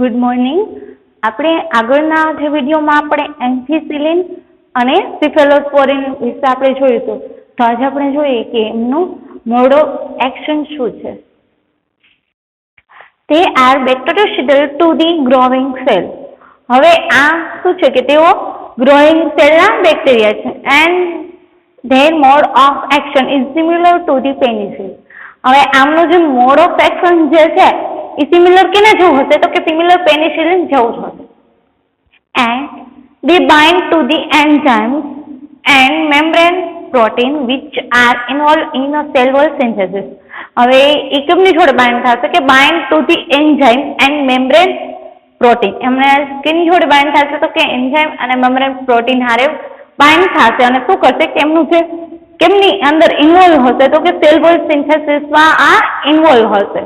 Good morning. આપણે આગળના જે વિડીયોમાં આપણે એમ્ફીસિલિન અને સિફેલોસ્પોરિન વિશે આપણે જોયું હતું. તો આજે આપણે જોઈએ કે એમનું મોડ ઓફ એક્શન શું છે. તે R બેક્ટેરિયોસિડલ to the growing cell. હવે આ શું છે કે તેઓ ગ્રોઈંગ સેલના બેક્ટેરિયા છે and there mode of action is similar to the penicillin. હવે આમનું જે મોડ ઓફ એક્શન જે છે એ સિમિલર કેને જેવું હશે તો કે સિમિલર પેનિસિલિન જેવું જ હશે. And they bind to the enzymes and membrane protein which are involved in a cell wall synthesis. હવે એ કેમની જોડે બાઇન્ડ થશે કે bind to the enzyme and membrane protein. એમને કેની જોડે બાઇન્ડ થશે તો કે એન્ઝાઇમ અને મેમ્બ્રેન પ્રોટીન હારે બાઇન્ડ થશે અને શું કરશે કે એમનું જે કેમની અંદર ઇન્વોલ્વ હશે તો કે સેલ વોલ સિન્થેસિસમાં આ ઇન્વોલ્વ હશે.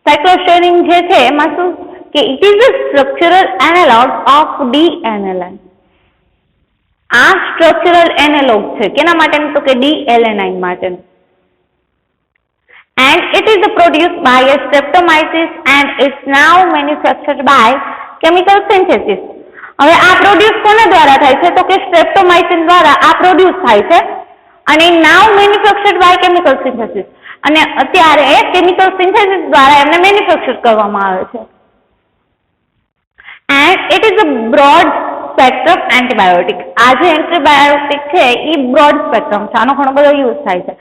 સાયક્લોસેરિન જે છે એમાં શું કે it is a structural analog of D alanine. આ સ્ટ્રક્ચરલ એનાલોગ છે કેના માટેનું તો કે ડી એલેનાઇન માટેનું. And it is produced by a streptomyces and it's now manufactured by chemical synthesis. હવે આ પ્રોડ્યુસ કોના દ્વારા થાય છે તો કે સ્ટ્રેપ્ટોમાઇસિન દ્વારા આ પ્રોડ્યુસ થાય છે અને નાવ મેન્યુફેક્ચર્ડ બાય કેમિકલ સિન્થેસિસ. અને અત્યારે કેમિકલ સિન્થેસિસ દ્વારા એમને મેન્યુફેક્ચર કરવામાં આવે છે. And it is a broad spectrum antibiotic. આ જે એન્ટીબાયોટિક છે એ બ્રોડ સ્પેક્ટ્રમ છે, આનો ઘણો બધો યુઝ થાય છે.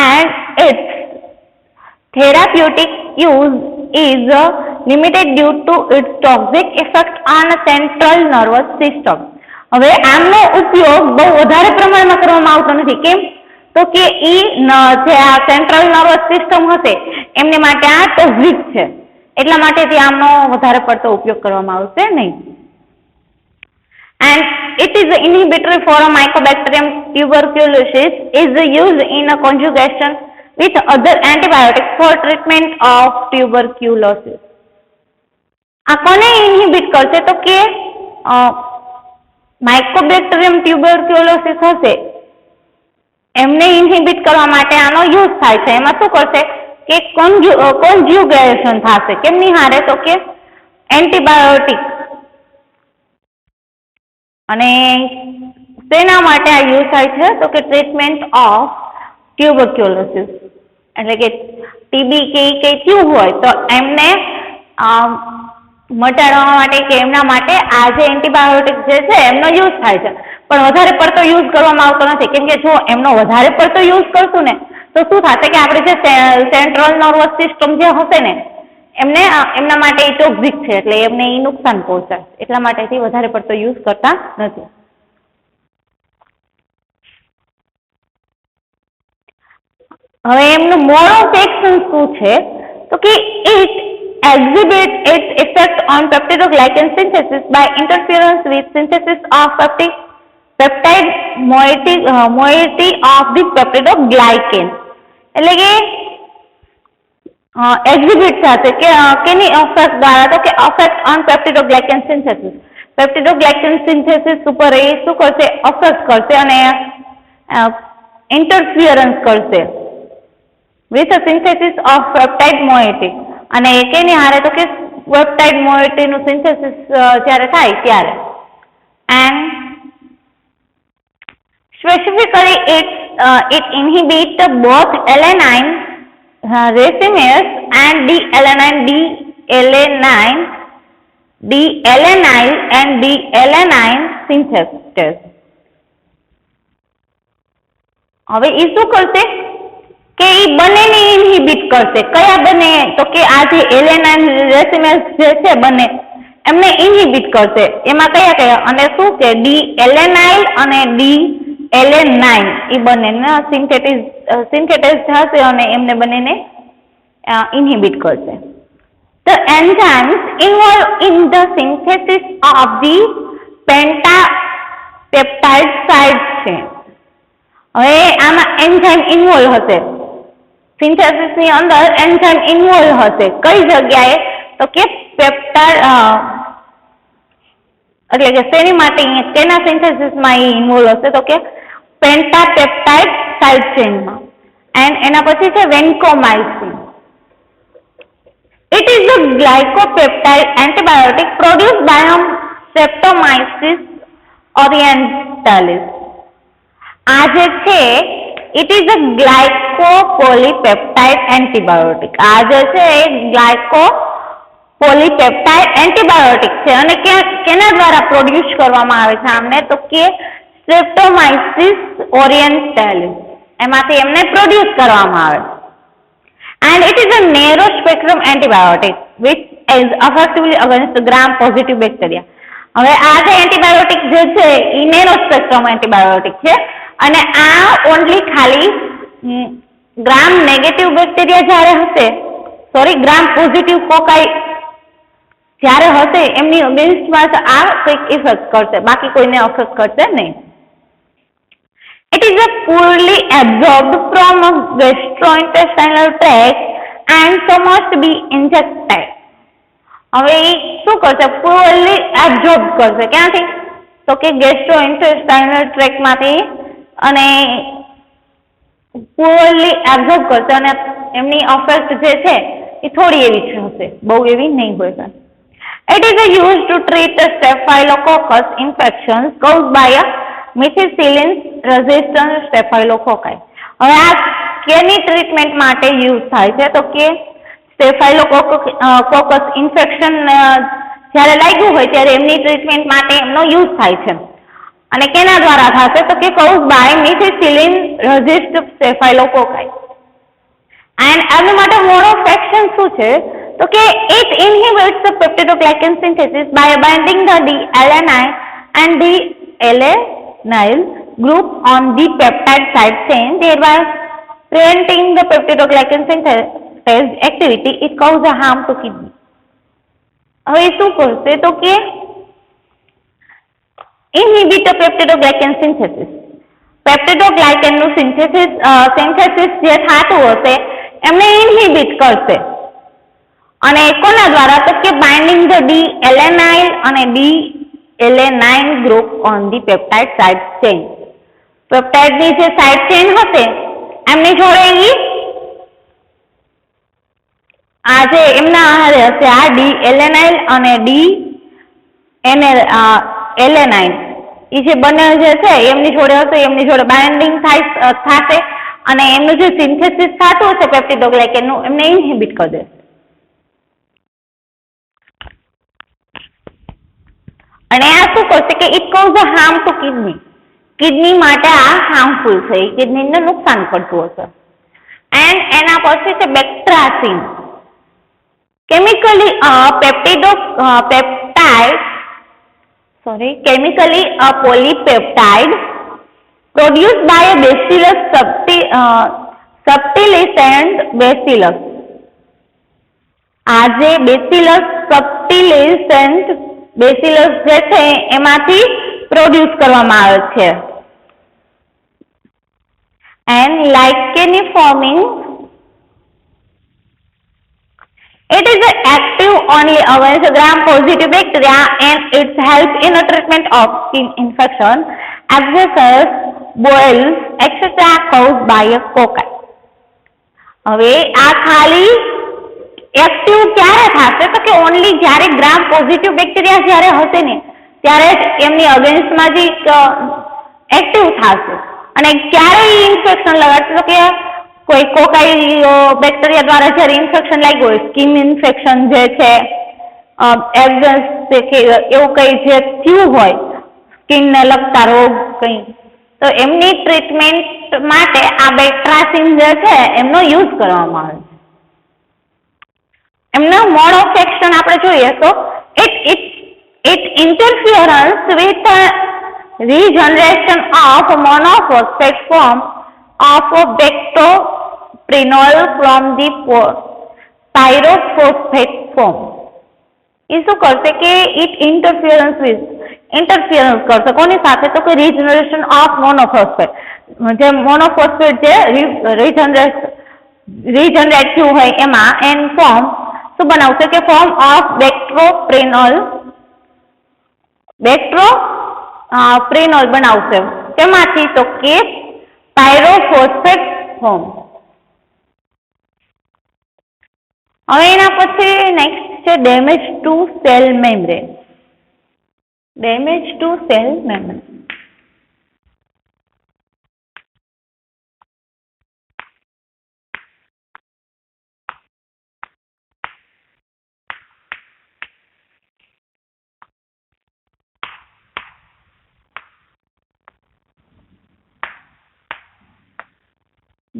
And its therapeutic use is limited due to its toxic effect on central nervous system. હવે આમનો ઉપયોગ બહુ વધારે પ્રમાણમાં કરવામાં આવતો નથી. કેમ તો કે જે આ સેન્ટ્રલ નર્વસ સિસ્ટમ હશે એમને માટે આ ટોક્સિક છે, એટલા માટે આમનો વધારે પડતો ઉપયોગ કરવામાં આવશે નહીં. And it is inhibitory for a Mycobacterium tuberculosis is used in a conjugation with other antibiotics for treatment of tuberculosis. આ કોને ઇન્હિબિટ કરશે તો કે માઇકોબેક્ટેરિયમ ટ્યુબરક્યુલોસિસ હશે એમને ઇન્હિબિટ કરવા માટે આનો યુઝ થાય છે. એમાં શું કરશે કે કોન્જ્યુગેશન થશે કેમની હારે તો કે એન્ટીબાયોટિક. અને તેના માટે આ યુઝ થાય છે તો કે ટ્રીટમેન્ટ ઓફ ટ્યુબરક્યુલોસિસ, એટલે કે ટીબી કે કઈ થયું હોય તો એમને મટાડવા માટે કે એમના માટે આ જે એન્ટીબાયોટિક જે છે એમનો યુઝ થાય છે. પણ વધારે પડતો યુઝ કરવામાં આવતો નથી, કેમ કે જો એમનો વધારે પડતો યુઝ કરશું ને તો શું થશે કે આપણે જે સેન્ટ્રલ નર્વસ સિસ્ટમ જે હશે ને એમને એમના માટે એ ટોક્સિક છે એટલે એમને એ નુકસાન પહોંચાડે, એટલા માટેથી વધારે પડતો યુઝ કરતા નથી. હવે એમનું મોડ ઓફ એક્શન શું છે તો કે it exhibit its effect on peptidoglycan synthesis by interference with synthesis of peptide moiety of the peptidoglycan. એટલે કે એક્ઝિબિટ થશે કે કેની અફેક્ટ દ્વારા તો કે અફેક્ટ ઓન પેપ્ટિડોગ્લાયકન સિન્થેસિસ. પેપ્ટિડોગ્લાયકન સિન્થેસિસ ઉપર એ શું કરશે અફેક્ટ કરશે અને ઇન્ટરફિયરન્સ કરશે વિથ સિન્થેસિસ ઓફ પેપ્ટાઇડ મોઇટી. અને કેની હારે તો કે પેપ્ટાઇડ મોઇટીનું સિન્થેસિસ જ્યારે થાય ત્યારે. And specifically it inhibit both alanine racemase and D-alanine synthesis. હવે એ શું કરશે કે એ બંનેને ઇન્હિબિટ કરશે. કયા બંને તો કે આ જે એલેનાઇન રેસિમેસ જે છે બંને એમને ઇન્હિબિટ કરશે. એમાં કયા કયા અને શું કે ડી એલેનાઇલ અને ડી એલેનાઇન એ બંનેને સિન્થેટાઇઝ થશે અને એમને બંનેને ઇન્હિબિટ કરશે. The enzymes involved in the synthesis of the pentapeptide sites છે. હવે આમાં એન્ઝાઇમ ઇન્વોલ્વ હશે, સિન્થેસિસ ની અંદર એન્ઝાઇમ ઇન્વોલ્વ હશે. કઈ જગ્યાએ તો કે પેપ્ટાઇડ એટલે કે શેની માટે કેના સિન્થેસિસમાં એ ઇન્વોલ્વ હશે તો કે પેન્ટાપેપ્ટાઇડ સાઇડ ચેનમાં. એન્ડ એના પછી છે વેન્કોમાઇસિન. It is a glycopeptide antibiotic produced by Streptomyces orientalis. આ જે છે it is a glycopolypeptide antibiotic. આ જે છે એ glycopolypeptide antibiotic છે અને કેના દ્વારા પ્રોડ્યુસ કરવામાં આવે છે આમને તો કે Streptomyces orientalis એમાંથી એમને પ્રોડ્યુસ કરવામાં આવે. And it is a narrow spectrum antibiotic which is effectively against gram positive bacteria. હવે આ જે એન્ટીબાયોટિક જે છે એ નેરો સ્પેક્ટ્રમ એન્ટીબાયોટિક છે અને આ ઓનલી ખાલી ગ્રામ નેગેટિવ બેક્ટેરિયા જ્યારે હશે ગ્રામ પોઝિટિવ કોકાઈ જ્યારે હશે એમની અગેન્સ્ટમાં આ કંઈક ઇફેક્ટ કરશે, બાકી કોઈને અફેક્ટ કરશે નહીં. It is a poorly absorbed from a gastrointestinal tract and so must be injected. હવે એ શું કરશે? poorly absorb કરશે. ક્યાંથી? તો કે gastrointestinal tract માંથી અને poorly absorb કરશે અને એમની અફેક્ટ જે છે એ થોડી એવી હશે, બહુ એવી નહીં હોય. It is used to treat staphylococcus infections caused by a methicillin resistant staphylococci. હવે આ કેની ટ્રીટમેન્ટ માટે યુઝ થાય છે તો કે સ્ટેફાઇલોકોકસ ઇન્ફેક્શન જ્યારે લાગ્યું હોય ત્યારે એમની ટ્રીટમેન્ટ માટે એમનો યુઝ થાય છે અને કેના દ્વારા થશે તો કે caused by methicillin resistant staphylococci. And આનું માટે મોડ ઓફ એક્શન શું છે તો કે it inhibits the peptidoglycan synthesis by binding the D-alanine and D-alanine group on the peptide side chain, thereby preventing the peptidoglycan synthesis activity. It causes harm to kidney. હવે શું કરશે તો કે inhibit the peptidoglycan synthesis. પેપ્ટિડોગ્લાયકેન નું synthesis જે થતું હશે એમને ઇન્હિબિટ કરશે અને કોના દ્વારા તો કે બાઇન્ડિંગ ધ D-alanine અને D-alanine group on the peptide side chain. પેપ્ટાઇડની જે સાઇડ ચેઇન હશે એમની જોડે આ જે એમના આહારે હશે આ D-alanine અને D-alanine એ જે બંને જે છે એમની જોડે હશે, એમની જોડે બાઇન્ડિંગ થશે અને એમનું જે સિન્થેસિસ થતું હશે પેપ્ટિડોગ્લાયકેનનું એમને ઇન્હિબિટ કરી દેશે. અને આ શું કરશે કે it cause a harm to kidney. Kidney માટે આ હાર્મફુલ છે, કિડનીને નુકસાન કરતું હશે. એન્ડ એના પછી છે બેક્ટ્રાસિન. chemically a polypeptide produced by a Bacillus subtiliscens bacillus. આ જે Bacillus subtiliscens bacillus જે છે એમાંથી પ્રોડ્યુસ કરવામાં આવે છે. And licheniformin, it is active only against gram-positive bacteria and it helps in the treatment of skin infection, abscesses, boils, etc. caused by a cocci. હવે આ ખાલી એક્ટિવ ક્યારે થશે તો કે ઓનલી જ્યારે ગ્રામ પોઝિટિવ બેક્ટેરિયા જ્યારે હશે ને ત્યારે જ એમની અગેન્સ્ટમાં જે એક્ટિવ થશે અને ક્યારે ઇન્ફેક્શન લગાડશે તો કે કોઈ કોકાઈ બેક્ટેરિયા દ્વારા જ્યારે ઇન્ફેક્શન લાગ્યું હોય, સ્કિન ઇન્ફેક્શન જે છે એબ્સેસ કે એવું કંઈ જે થયું હોય સ્કિનને લગતા રોગ કંઈ, તો એમની ટ્રીટમેન્ટ માટે આ બેક્ટ્રાસિન જે છે એમનો યુઝ કરવામાં આવે છે. એમનો મોડ ઓફ એક્શન આપણે જોઈએ તો it interferes with the regeneration of monophosphate form of bactoprenol from the pyrophosphate form. એ શું કરશે કે it interference કરશે કોની સાથે તો કે regeneration of monophosphate. જે મોનોફોસ્ફેટ જે રીજનરેટ થયું હોય એમાં એન ફોર્મ શું બનાવશે કે ફોર્મ ઓફ બેક્ટ્રોપ્રેનોલ બનાવશે. તેમાંથી તો કે પાયરોફોસ્ફેટ ફોર્મ. હવે એના પછી નેક્સ્ટ છે damage to sell membrane. Damage to sell membrane.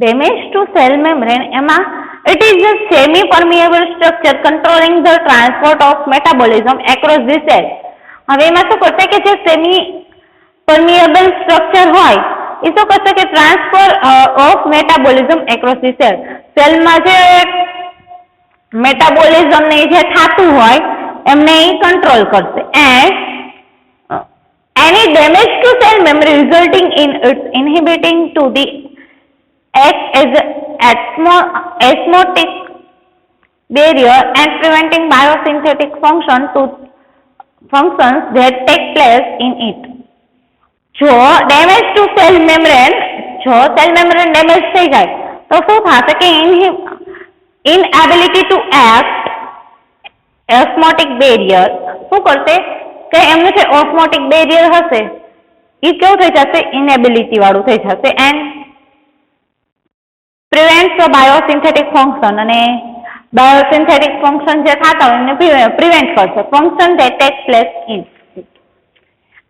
Damage to cell membrane, it is a semi-permeable structure controlling the transport of metabolism across the cell. હવે એમાં શું કરશે કે જે સેમી પરમિએબલ સ્ટ્રક્ચર હોય એ શું કરશે કે transfer of metabolism across the cell. સેલમાં જે મેટાબોલિઝમ ને જે થતું હોય એમને એ કંટ્રોલ કરશે. And any damage to cell membrane resulting in its inhibiting to the act as an osmotic barrier and preventing biosynthetic functions that take place in it. જો damage to sell membrane, જો cell membrane damage થઈ જાય તો શું થશે કે ઇનએબિલિટી two act osmotic barrier શું કરશે કે એમનું જે ઓસ્મોટિક બેરિયર હશે એ કેવું થઈ જશે, ઇનએબિલિટી વાળું થઈ જશે. એન્ડ પ્રિવેન્ટ્સ બાયોસિન્થેટિક ફંક્શન, અને બાયોસિન્થેટિક ફંક્શન જે થતા હોય એને પ્રિવેન્ટ કરશે. Function that take place in.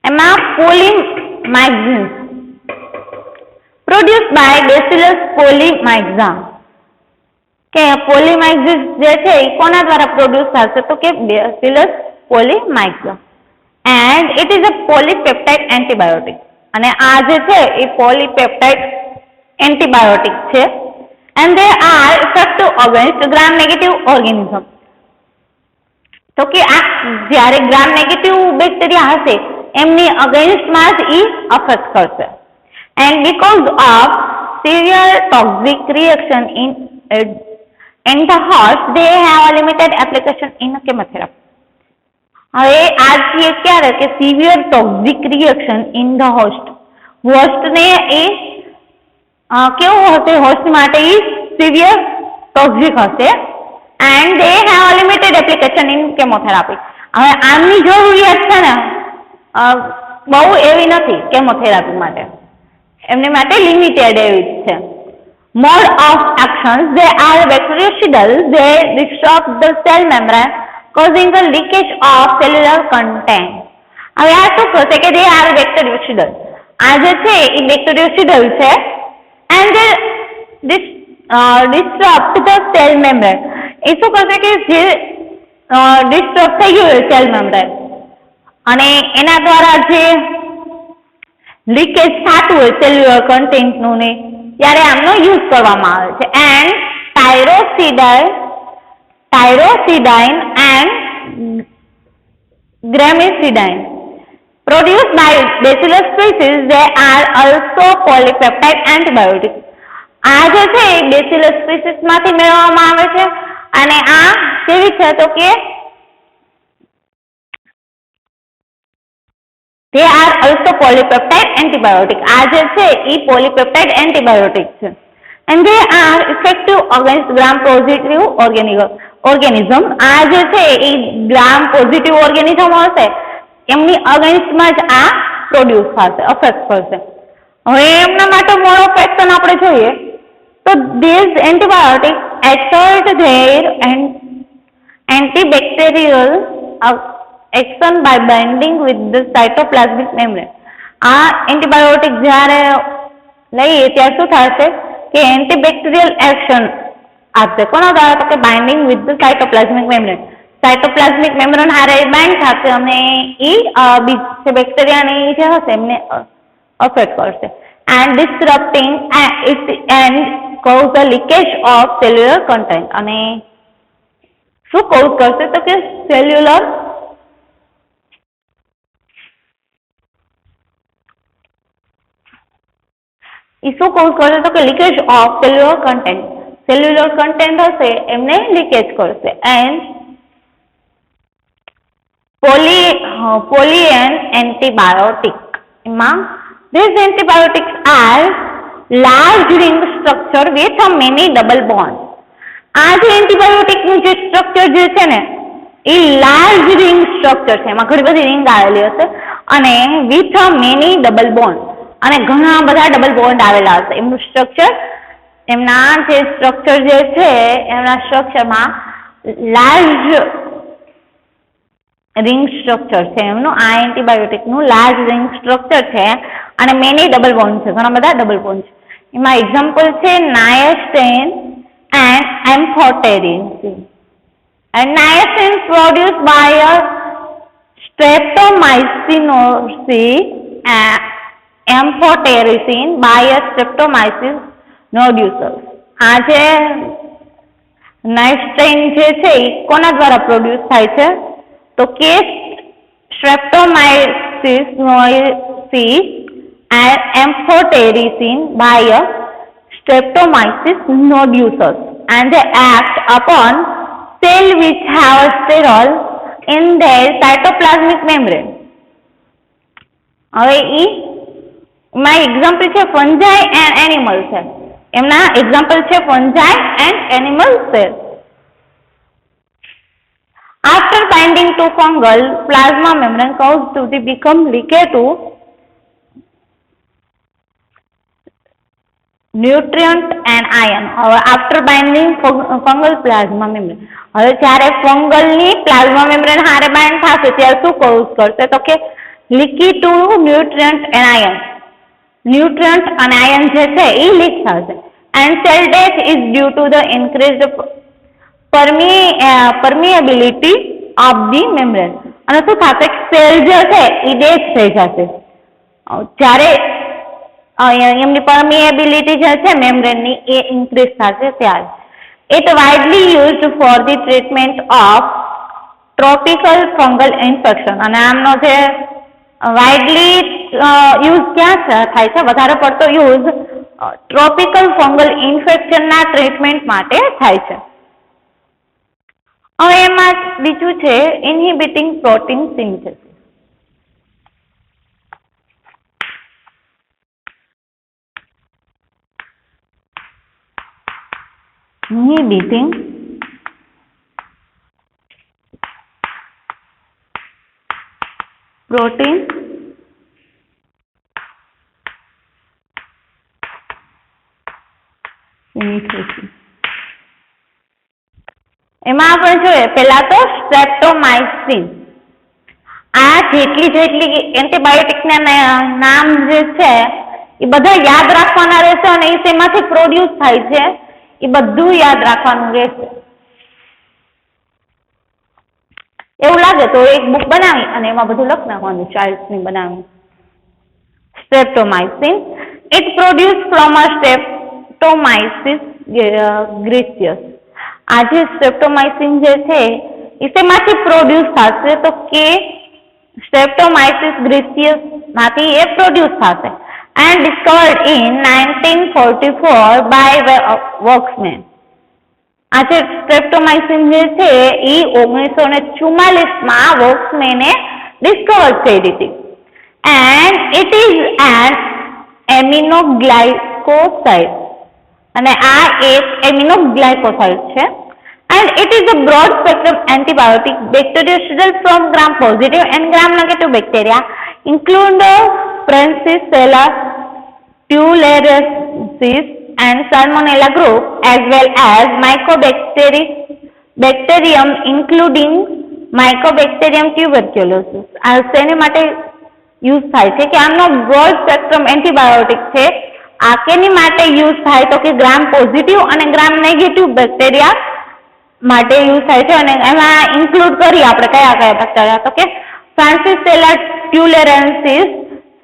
એમાં polymyxin produce by bacillus polymyxa, કે પોલીમાઇઝિસ જે છે એ કોના દ્વારા પ્રોડ્યુસ થશે તો કે bacillus polymyxa. And it is a polypeptide antibiotic, અને આ જે છે એ પોલીપેપ્ટાઇડ એન્ટીબાયોટિક છે. and they are effective against gram negative organism. તો કે આ જ્યારે ગ્રામ નેગેટિવ બેક્ટેરિયા હશે એમની અગેન્સ્ટમાં જ એ અફેક્ટ કરશે. and because of severe toxic reaction in the host they have a limited application in chemotherapy. હવે આ છે ક્યારે કે severe toxic reaction in the host, હોસ્ટને એ કેવું હશે, હોસ્ટ માટે એ સિવિયર ટોક્સિક હશે. And they have limited application in chemotherapy. હવે આમની જરૂરિયાત છે ને બહુ એવી નથી કેમોથેરાપી માટે, એમની માટે લિમિટેડ એવી જ છે. Mode of action, they are bactericidal, they disturb the cell membrane causing the leakage of cellular content. હવે આ શું કરશે કે દે આર બેક્ટેરિયોસિડલ, આ જે છે એ બેક્ટેરિયોસિડલ છે. and disrupt the cell membrane, એ શું કરશે કે જે ડિસ્ટર્બ થઈ ગયું હોય સેલ મેમ્બ્રેન અને એના દ્વારા જે લીકેજ થતું હોય સેલ્યુલર કન્ટેન્ટનું ને ત્યારે આમનો યુઝ કરવામાં આવે છે. And tyrosidine and gramicidine produced by bacillus species, they are also polypeptide antibiotics. આ જે છે એ બેસિલસ સ્પીસીસ માંથી મેળવવામાં આવે છે અને આ કેવી છે તો કે they are also polypeptide antibiotic. આ જે છે એ પોલીપેપ્ટાઇડ એન્ટીબાયોટિક છે. and they are effective against gram positive organism. આ જે છે એ ગ્રામ પોઝિટિવ ઓર્ગેનિઝમ હશે એમની અગેન્સ્ટમાં જ આ પ્રોડ્યુસ થશે, અફેક્ટ કરશે. હવે એમના માટે મોડ ઓફ એક્શન આપણે જોઈએ તો these antibiotics exert their antibacterial action by binding with the cytoplasmic membrane. આ એન્ટીબાયોટિક જ્યારે લઈએ ત્યારે શું થશે કે એન્ટીબેક્ટેરિયલ એક્શન આપશે. કોના દ્વારા તો કે binding with the cytoplasmic membrane. Cytoplasmic membrane હારે બાઇન્ડ થશે અને એ બીજા બેક્ટેરિયાને જે હશે એમને અફેક્ટ કરશે. And disturbing it and cause the leakage of cellular content, અને શું કોઝ કરશે તો કે સેલ્યુલર શું કોઝ કરશે તો કે leakage of cellular content. Cellular content હશે એમને લીકેજ કરશે. એન્ડ પોલિયન એન્ટીબાયોટિક, એમાં these antibiotics are large ring structure with a many double bonds. આ જે એન્ટીબાયોટિકનું જે સ્ટ્રક્ચર જે છે ને એ લાર્જ રિંગ સ્ટ્રક્ચર છે, એમાં ઘણી બધી રિંગ આવેલી હશે અને વિથ મેની ડબલ બોન્ડ, અને ઘણા બધા ડબલ બોન્ડ આવેલા હશે. એમનું સ્ટ્રક્ચર, એમના જે સ્ટ્રક્ચર જે છે એમના સ્ટ્રક્ચરમાં લાર્જ રિંગ સ્ટ્રક્ચર છે એમનું. આ એન્ટીબાયોટિકનું લાર્જ રિંગ સ્ટ્રક્ચર છે અને મેની ડબલ બોન્ડ છે, ઘણા બધા ડબલ બોન્ડ છે. એમાં એક્ઝામ્પલ છે નાયસ્ટેન and એમ્ફોટેરિન. And niacin is produced by a streptomycinosis and amphotericin by a streptomyces nodosus. આ જે નાઇસ્ટેન જે છે એ કોના દ્વારા પ્રોડ્યુસ થાય છે? તો કે streptomyces nodosus and amphotericin by a streptomyces nodosus, and they act upon cell which have sterol in their cytoplasmic membrane. હવે એમાં એક્ઝામ્પલ છે ફંજાઈ એન્ડ એનિમલ સેલ. એમના એક્ઝામ્પલ છે fungi and animal cell. After binding to fungal plasma membrane cause to become liquid to nutrient and ion. હવે after binding fungal plasma membrane, હવે જ્યારે ફંગલની plasma membrane હારે bind થશે ત્યારે શું કોઝ કરશે? તો કે leaky to nutrient and ion. Nutrient અને આયન જે છે એ લીક થશે. And cell death is due to the increased permeability of the membrane. અને શું થશે? સેલ જે છે એ ડેથ થઈ જશે જ્યારે એમની permeability જે છે મેમ્બ્રેનની એ ઇન્ક્રીઝ થશે ત્યારે. It widely used for the treatment of tropical fungal infection. અને આમનો જે વાઇડલી યુઝ ક્યાં થાય છે? વધારે પડતો યુઝ ટ્રોપિકલ ફંગલ ઇન્ફેક્શનના ટ્રીટમેન્ટ માટે થાય છે. હવે એમાં બીજું છે inhibiting protein synthesis. Inhibiting protein synthesis. એમાં આપણે જોઈએ પહેલા તો સ્ટ્રેપ્ટોમાઇસિન. આ જેટલી એન્ટીબાયોટિકના નામ જે છે એ બધા યાદ રાખવાના રહેશે અને એ તેમાંથી પ્રોડ્યુસ થાય છે એ બધું યાદ રાખવાનું રહેશે. એવું લાગે તો એક બુક બનાવી અને એમાં બધું લખ નાખવાનું, ચાર્ટ્સની બનાવી. સ્ટ્રેપ્ટોમાઇસિન ઇટ પ્રોડ્યુસ ફ્રોમ અ સ્ટ્રેપ્ટોમાઇસિસ ગ્રેસિયસ. આ જે સ્ટ્રેપ્ટોમાઇસિન જે છે એ શેમાંથી પ્રોડ્યુસ થશે? તો કે સ્ટ્રેપ્ટોમાઇસિસ ગ્રેસિયસ માંથી એ પ્રોડ્યુસ થશે. And discovered in 1944 by Waxman. આ જે સ્ટ્રેપ્ટોમાઇસિન જે છે એ 1944માં વોક્સમેને ડિસ્કવર કરી હતી. And it is an aminoglycoside. અને આ એક એમિનોગ્લાયકોસાઇડ છે. And it is a broad spectrum antibiotic bactericidal from gram positive and gram negative bacteria include Francisella tularensis and Salmonella group, as well as Mycobacterium including Mycobacterium tuberculosis. આ શેને માટે use થાય છે? કે આમનો બ્રોડ સ્પેક્ટ્રમ એન્ટીબાયોટિક છે. આ કેની માટે યુઝ થાય? તો કે ગ્રામ પોઝિટિવ અને ગ્રામ નેગેટિવ બેક્ટેરિયા માટે યુઝ થાય છે. અને એમાં ઇન્ક્લુડ કરી આપણે કયા કયા બેક્ટેરિયા? તો કે Francisella tularensis,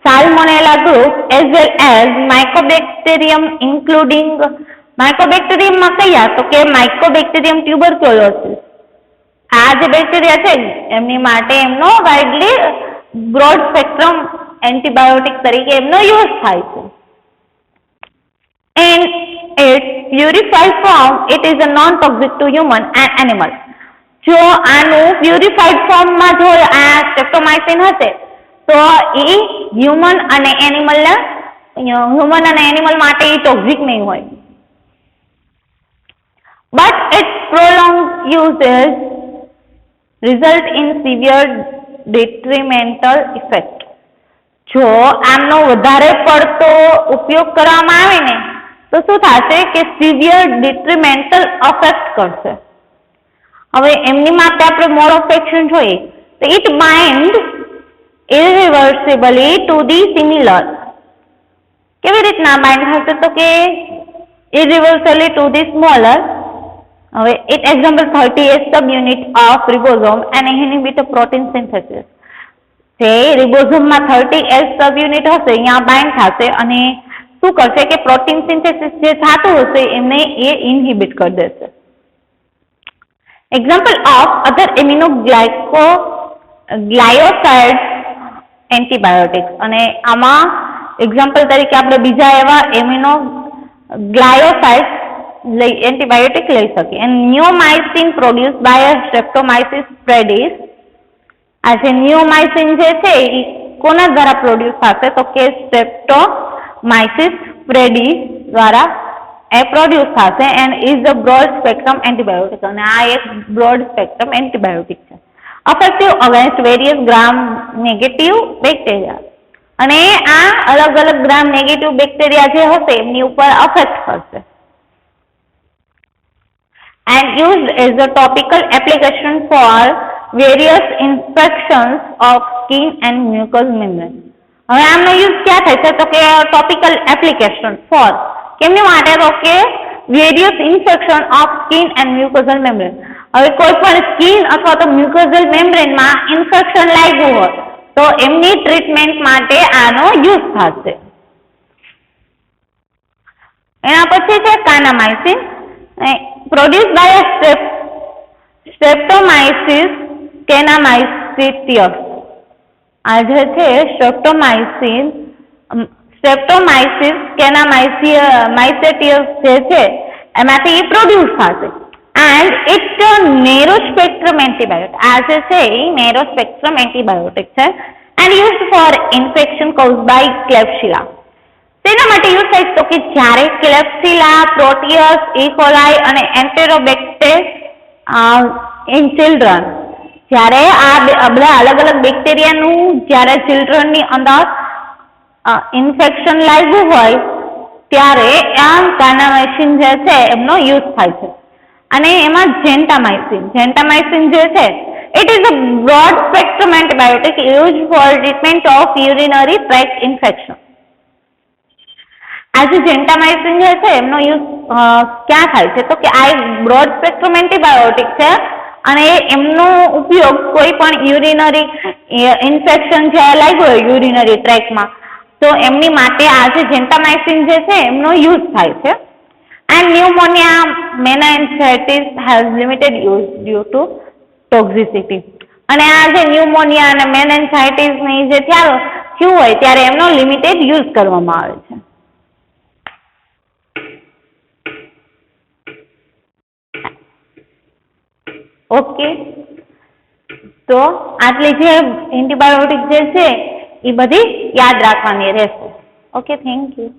Salmonella group, as well as Mycobacterium including Mycobacterium માં કયા? તો કે Mycobacterium tuberculosis. આ જે બેક્ટેરિયા છે એમની માટે એમનો વાઇડલી બ્રોડ સ્પેક્ટ્રમ એન્ટીબાયોટિક તરીકે એમનો યુઝ થાય છે. In its purified form, it is a non-toxic to human and animal. જો આનું પ્યુરિફાઈડ ફોર્મમાં જો આ સ્ટ્રેપ્ટોમાઇસિન હશે તો એ હ્યુમન અને એનિમલ માટે એ ટોક્સિક નહીં હોય. but its prolonged uses result in severe detrimental effect. જો આમનો વધારે પડતો ઉપયોગ કરવામાં આવે ને તો શું થશે કે સિવિયર ડિટ્રીમેન્ટલ અફેક્ટ કરશે. હવે એમની માટે આપણે મોડ ઓફ એક્શન જોઈએ તો it bind irreversibly to the similar. કેવી રીતના બાઇન્ડ થશે તો કે ઇરિવર્સિબલી ટુ ધી સ્મોલર. હવે it example 30 subunit of ribosome and inhibit protein synthesis. જે રિબોઝોમમાં 30 સબ યુનિટ હશે અહીંયા બાઇન્ડ થશે અને શું કરશે કે પ્રોટીન સિન્થેસિસ જે થતું હશે એમને એ ઇનહિબિટ કરી દેશે. Example of other glycoside antibiotics. અને આમાં એક્ઝામ્પલ તરીકે આપણે બીજા એવા ગ્લાયોસાઇડ એન્ટીબાયોટિક લઈ શકીએ. And neomycin produce by streptomyces fradiae. આ જે નિયોમાઇસિન જે છે એ કોના દ્વારા પ્રોડ્યુસ થશે તો કે સ્ટ્રેપ્ટોમાઇસિસ પ્રેડિસ દ્વારા એ પ્રોડ્યુસ થશે and is a broad spectrum antibiotic. અને આ એક બ્રોડ સ્પેક્ટ્રમ એન્ટીબાયોટિક છે. Affective against various gram negative bacteria. અને આ અલગ અલગ ગ્રામ નેગેટિવ બેક્ટેરિયા જે હશે એમની ઉપર અફેક્ટ કરશે. And used as a topical application for various infections of skin and mucous membrane. હવે આમનો યુઝ ક્યાં થાય છે તો કે ટોપિકલ એપ્લિકેશન ફોર કેમની માટે તો કે various infection of skin and mucosal membrane. હવે કોઈ પણ સ્કિન અથવા તો મ્યુકોઝલ મેમ્બ્રેનમાં ઇન્ફેક્શન લાગ્યું હોય તો એમની ટ્રીટમેન્ટ માટે આનો યુઝ થશે. એના પછી છે કાનામાઇસિન પ્રોડ્યુસ બાય સ્ટ્રેપ્ટોમાઇસિસ કેનામાઇસિટિયસ. આ જે છે સ્ટ્રેપ્ટોમાઇસિસ કેનામાઇસિટિયસ જે છે એમાંથી પ્રોડ્યુસ થશે. And it narrow spectrum antibiotic. આ જે છે એ નેરો સ્પેક્ટ્રમ એન્ટીબાયોટિક છે and used for infection cause by klebsiella. તેના માટે યુઝ થાય તો કે જ્યારે ક્લેપ્સિલા, પ્રોટિયસ, ઇકોલાઈ અને એન્ટેરોબેક્ટર ઇન ચિલ્ડ્રન, જ્યારે આ બધા અલગ અલગ બેક્ટેરિયાનું જ્યારે ચિલ્ડ્રનની અંદર ઇન્ફેક્શન લાગ્યું હોય ત્યારે આ કાનામાઇસિન જે છે એમનો યુઝ થાય છે. અને એમાં જેન્ટામાઇસિન જે છે it is a broad spectrum antibiotic used four treatment of urinary tract infection. આ જે જેન્ટામાઇસિન જે છે એમનો યુઝ ક્યાં થાય છે તો કે આ એક બ્રોડ સ્પેક્ટ્રમ એન્ટીબાયોટિક છે અને એમનો ઉપયોગ કોઈ પણ યુરિનરી ઇન્ફેક્શન જે લાગ્યું હોય યુરિનરી ટ્રેકમાં તો એમની માટે આ જે જેન્ટામાઇસિન જે છે એમનો યુઝ થાય છે. And pneumonia meningitis has limited use due to toxicity. અને આ જે ન્યુમોનિયા અને મેનાઇન્જાઇટિસની જે થયું હોય ત્યારે એમનો લિમિટેડ યુઝ કરવામાં આવે છે. ઓકે, તો આટલી જે એન્ટીબાયોટિક જે છે એ બધી યાદ રાખવાની રહેશે. Okay, thank you.